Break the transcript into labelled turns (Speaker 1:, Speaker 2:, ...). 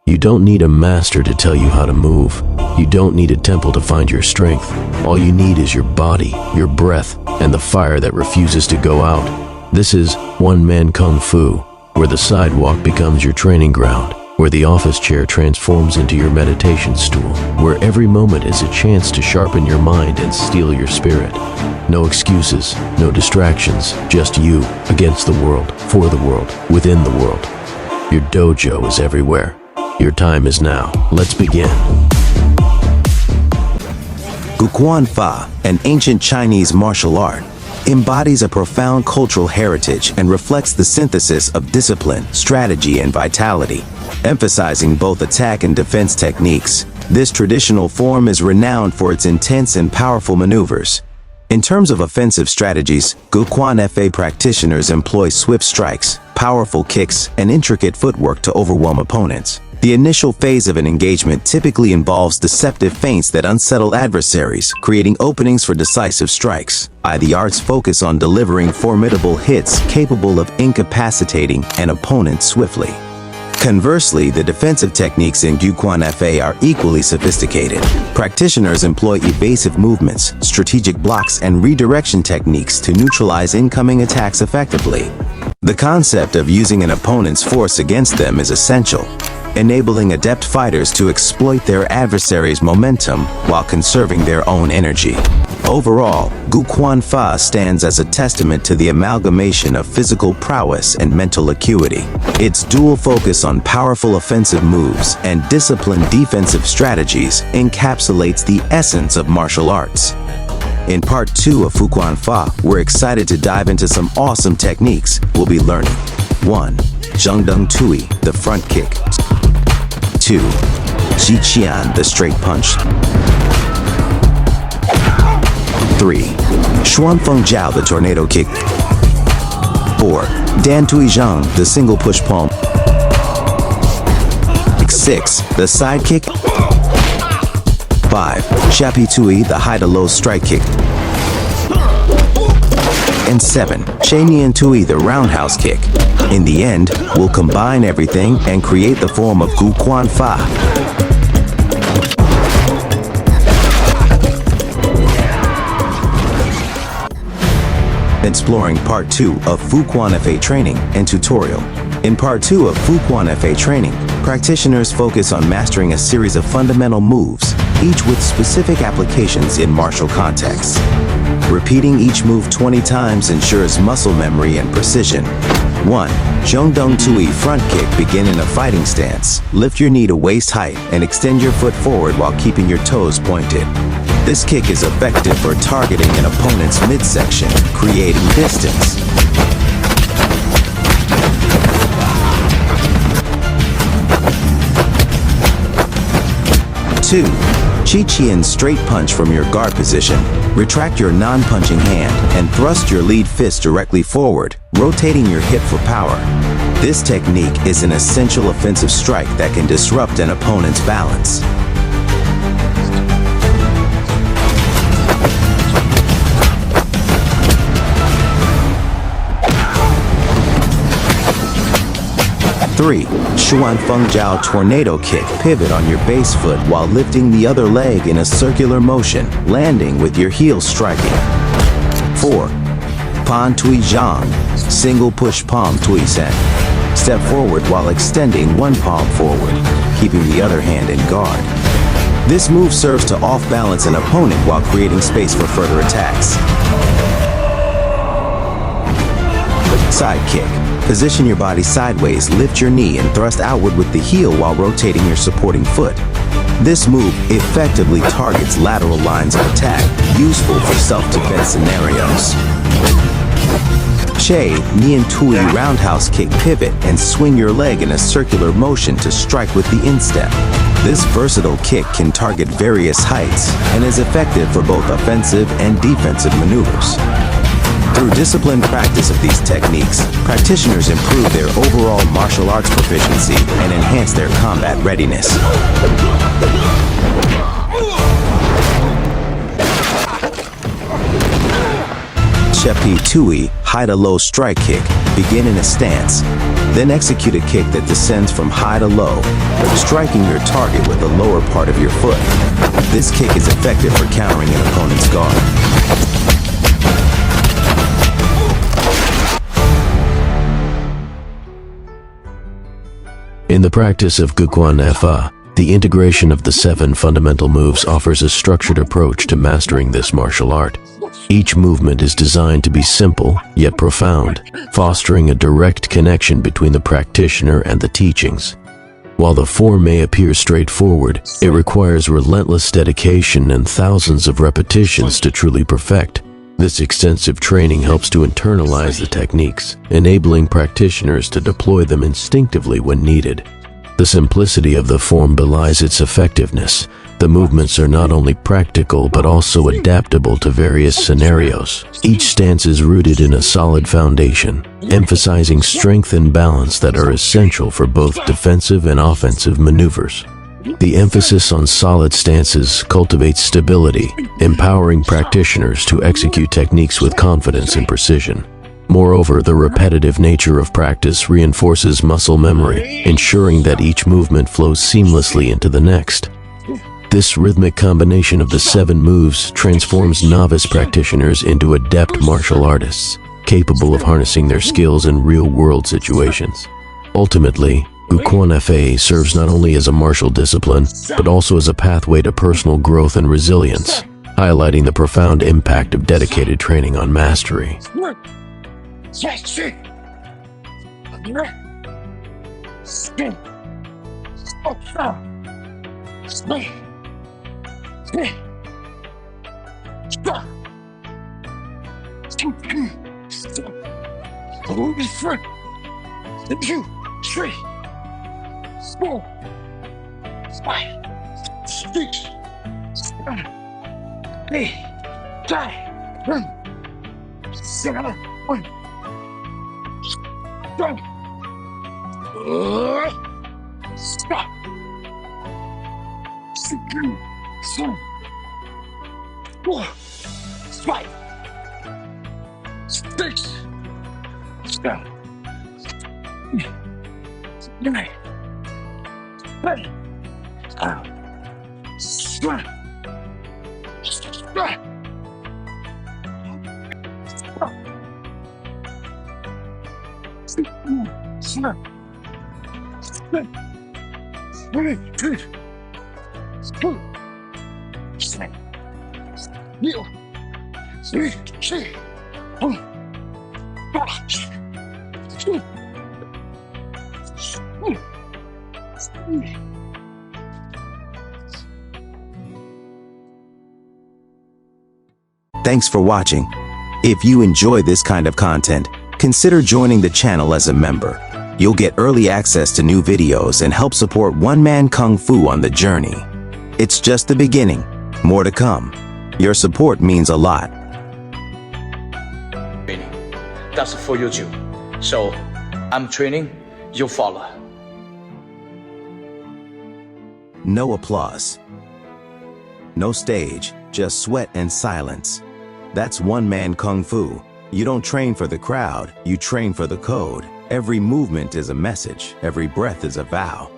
Speaker 1: You don't need a master to tell you how to move. You don't need a temple to find your strength. All you need is your body, your breath, and the fire that refuses to go out. This is one-man kung fu, where the sidewalk becomes your training ground, where the office chair transforms into your meditation stool, where every moment is a chance to sharpen your mind and steel your spirit. No excuses, no distractions, just you against the world, for the world, within the world. Your dojo is everywhere. Your time is now. Let's begin.
Speaker 2: Gu Quan Fa, an ancient Chinese martial art, embodies a profound cultural heritage and reflects the synthesis of discipline, strategy, and vitality. Emphasizing both attack and defense techniques, this traditional form is renowned for its intense and powerful maneuvers. In terms of offensive strategies, Gu Quan Fa practitioners employ swift strikes, powerful kicks, and intricate footwork to overwhelm opponents. The initial phase of an engagement typically involves deceptive feints that unsettle adversaries, creating openings for decisive strikes. The arts focus on delivering formidable hits capable of incapacitating an opponent swiftly. Conversely, the defensive techniques in Gu Quan Fa are equally sophisticated. Practitioners employ evasive movements, strategic blocks, and redirection techniques to neutralize incoming attacks effectively. The concept of using an opponent's force against them is essential, enabling adept fighters to exploit their adversary's momentum while conserving their own energy. Overall, Gu Quan Fa stands as a testament to the amalgamation of physical prowess and mental acuity. Its dual focus on powerful offensive moves and disciplined defensive strategies encapsulates the essence of martial arts. In part 2 of Gu Quan Fa, we're excited to dive into some awesome techniques we'll be learning. 1. Zhengdeng Tui, the front kick. 2. Ji Qian, the straight punch. 3. Xuan Feng Jiao, the tornado kick. 4. Dan Tui Zhang, the single push palm. 6. The side kick. 5. Shapi Tui, the high to low strike kick. And 7. Che Nian Tui, the roundhouse kick. In the end, we'll combine everything and create the form of Gu Quan Fa. Exploring part 2 of Gu Quan Fa training and tutorial. In part 2 of Gu Quan Fa training, practitioners focus on mastering a series of fundamental moves, each with specific applications in martial contexts. Repeating each move 20 times ensures muscle memory and precision. 1. Zhengdeng Tui front kick. Begin in a fighting stance. Lift your knee to waist height and extend your foot forward while keeping your toes pointed. This kick is effective for targeting an opponent's midsection, creating distance. 2. Ji Qian straight punch from your guard position. Retract your non-punching hand and thrust your lead fist directly forward, rotating your hip for power. This technique is an essential offensive strike that can disrupt an opponent's balance. 3. Xuan Feng Jiao tornado kick. Pivot on your base foot while lifting the other leg in a circular motion, landing with your heel striking. 4. Pan Tui Zhang, single push palm Tui Sen. Step forward while extending one palm forward, keeping the other hand in guard. This move serves to off-balance an opponent while creating space for further attacks. Side kick. Position your body sideways, lift your knee, and thrust outward with the heel while rotating your supporting foot. This move effectively targets lateral lines of attack, useful for self-defense scenarios. Che Nian Tui roundhouse kick. Pivot and swing your leg in a circular motion to strike with the instep. This versatile kick can target various heights and is effective for both offensive and defensive maneuvers. Through disciplined practice of these techniques, practitioners improve their overall martial arts proficiency and enhance their combat readiness. Shapi Tui high to low strike kick. Begin in a stance. Then execute a kick that descends from high to low, striking your target with the lower part of your foot. This kick is effective for countering an opponent's guard.
Speaker 1: In the practice of Gu Quan Fa, the integration of the 7 fundamental moves offers a structured approach to mastering this martial art. Each movement is designed to be simple, yet profound, fostering a direct connection between the practitioner and the teachings. While the form may appear straightforward, it requires relentless dedication and thousands of repetitions to truly perfect. This extensive training helps to internalize the techniques, enabling practitioners to deploy them instinctively when needed. The simplicity of the form belies its effectiveness. The movements are not only practical but also adaptable to various scenarios. Each stance is rooted in a solid foundation, emphasizing strength and balance that are essential for both defensive and offensive maneuvers. The emphasis on solid stances cultivates stability, empowering practitioners to execute techniques with confidence and precision. Moreover, the repetitive nature of practice reinforces muscle memory, ensuring that each movement flows seamlessly into the next. This rhythmic combination of the 7 moves transforms novice practitioners into adept martial artists, capable of harnessing their skills in real-world situations. Ultimately, Gu Quan Fa serves not only as a martial discipline, but also as a pathway to personal growth and resilience, highlighting the profound impact of dedicated training on mastery.
Speaker 2: Thanks for watching. If you enjoy this kind of content, consider joining the channel as a member. You'll get early access to new videos and help support one-man kung fu on the journey. It's just the beginning. More to come. Your support means a lot.
Speaker 3: That's for you too. So, I'm training, you follow.
Speaker 2: No applause. No stage, just sweat and silence. That's one-man kung fu. You don't train for the crowd, you train for the code. Every movement is a message, every breath is a vow.